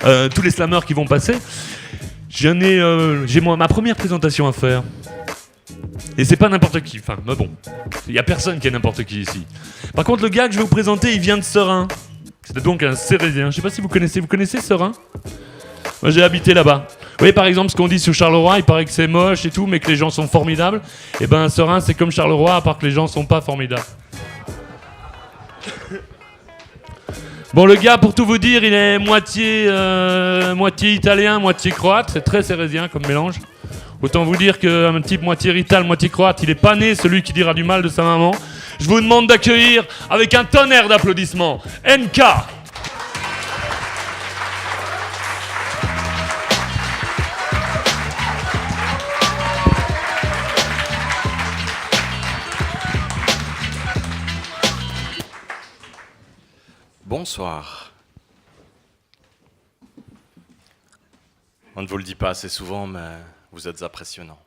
tous les slammers qui vont passer. J'ai ma première présentation à faire. Et c'est pas n'importe qui, enfin, mais bon, il y a personne qui est n'importe qui ici. Par contre, le gars que je vais vous présenter, il vient de Seraing. C'est donc un Cérésien. Je sais pas si vous connaissez Seraing ? Moi, j'ai habité là-bas. Vous voyez, par exemple, ce qu'on dit sur Charleroi, il paraît que c'est moche et tout, mais que les gens sont formidables. Et ben, Seraing, c'est comme Charleroi, à part que les gens sont pas formidables. Bon, le gars, pour tout vous dire, il est moitié italien, moitié croate. C'est très cérésien comme mélange. Autant vous dire qu'un type moitié rital, moitié croate, il est pas né, celui qui dira du mal de sa maman. Je vous demande d'accueillir, avec un tonnerre d'applaudissements, NK. Bonsoir. On ne vous le dit pas assez souvent, mais vous êtes impressionnants.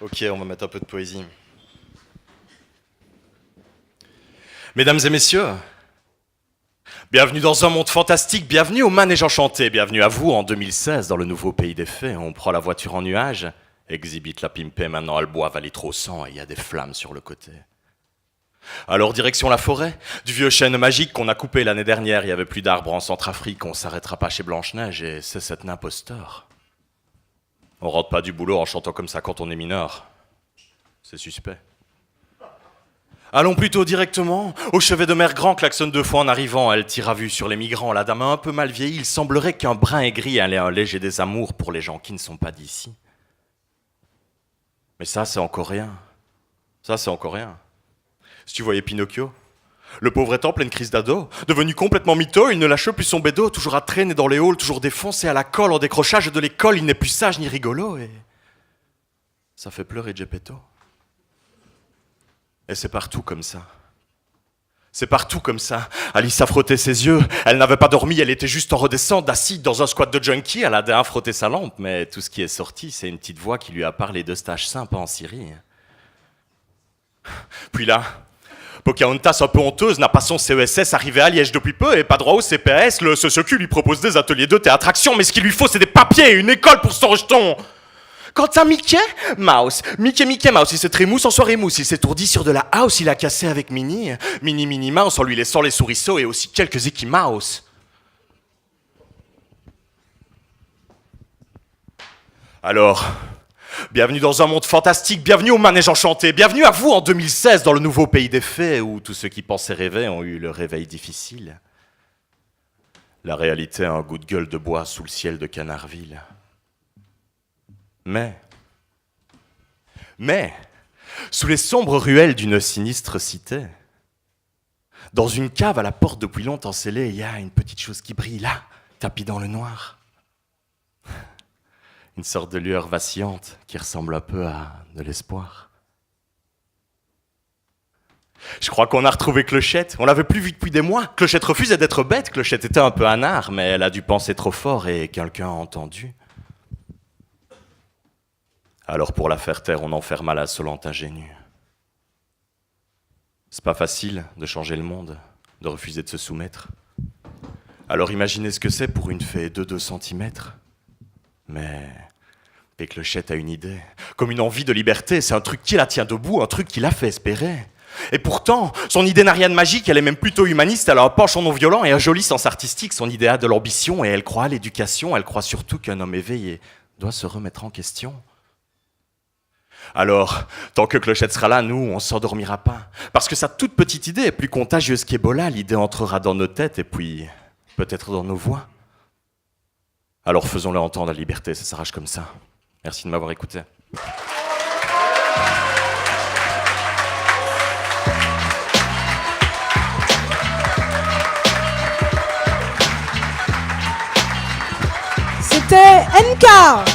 Ok, on va mettre un peu de poésie. Mesdames et messieurs, bienvenue dans un monde fantastique, bienvenue au Manège Enchanté, bienvenue à vous en 2016 dans le nouveau pays des fées. On prend la voiture en nuage, exhibite la pimpée, maintenant elle boit, va trop sang et il y a des flammes sur le côté. Alors direction la forêt, du vieux chêne magique qu'on a coupé l'année dernière, il n'y avait plus d'arbres en Centrafrique, on s'arrêtera pas chez Blanche-Neige et c'est cet imposteur. On rentre pas du boulot en chantant comme ça quand on est mineur. C'est suspect. Allons plutôt directement au chevet de mer grand, klaxonne 2 fois en arrivant, elle tire à vue sur les migrants, la dame a un peu mal vieilli, il semblerait qu'un brin aigri allait un léger désamour pour les gens qui ne sont pas d'ici. Mais ça c'est encore rien. Ça c'est encore rien. Si tu voyais Pinocchio, le pauvre est en pleine crise d'ado, devenu complètement mytho, il ne lâche plus son bédo, toujours à traîner dans les halls, toujours défoncé à la colle, en décrochage de l'école, il n'est plus sage ni rigolo, et ça fait pleurer Geppetto. Et c'est partout comme ça. C'est partout comme ça. Alice a frotté ses yeux, elle n'avait pas dormi, elle était juste en redescente, assise dans un squat de junkie, elle a frotté sa lampe, mais tout ce qui est sorti, c'est une petite voix qui lui a parlé de stages sympas en Syrie. Puis là, Pocahontas, un peu honteuse, n'a pas son CESS, arrivé à Liège depuis peu et pas droit au CPS. Le CEQ lui propose des ateliers de théâtre-action, mais ce qu'il lui faut, c'est des papiers et une école pour son rejeton. Quant à Mickey Mouse, Mickey Mouse, il s'est trémousse en soirée mousse, il s'est tourdi sur de la house, il a cassé avec Minnie Mouse en lui laissant les souriceaux et aussi quelques Icky Mouse. Alors, bienvenue dans un monde fantastique, bienvenue au Manège Enchanté, bienvenue à vous en 2016 dans le nouveau pays des fées où tous ceux qui pensaient rêver ont eu le réveil difficile. La réalité a un goût de gueule de bois sous le ciel de Canardville. Mais, sous les sombres ruelles d'une sinistre cité, dans une cave à la porte depuis longtemps scellée, il y a une petite chose qui brille là, tapie dans le noir. Une sorte de lueur vacillante qui ressemble un peu à de l'espoir. Je crois qu'on a retrouvé Clochette, on l'avait plus vue depuis des mois. Clochette refusait d'être bête, Clochette était un peu anard, mais elle a dû penser trop fort et quelqu'un a entendu. Alors pour la faire taire, on enferma la solente ingénue. C'est pas facile de changer le monde, de refuser de se soumettre. Alors imaginez ce que c'est pour une fée de 2 centimètres. Mais Clochette a une idée, comme une envie de liberté, c'est un truc qui la tient debout, un truc qui la fait espérer. Et pourtant, son idée n'a rien de magique, elle est même plutôt humaniste, elle a un penchant non violent et un joli sens artistique, son idée a de l'ambition et elle croit à l'éducation, elle croit surtout qu'un homme éveillé doit se remettre en question. Alors, tant que Clochette sera là, nous, on s'endormira pas. Parce que sa toute petite idée est plus contagieuse qu'Ebola, l'idée entrera dans nos têtes et puis peut-être dans nos voix. Alors faisons-le entendre, la liberté, ça s'arrache comme ça. Merci de m'avoir écouté. C'était NK.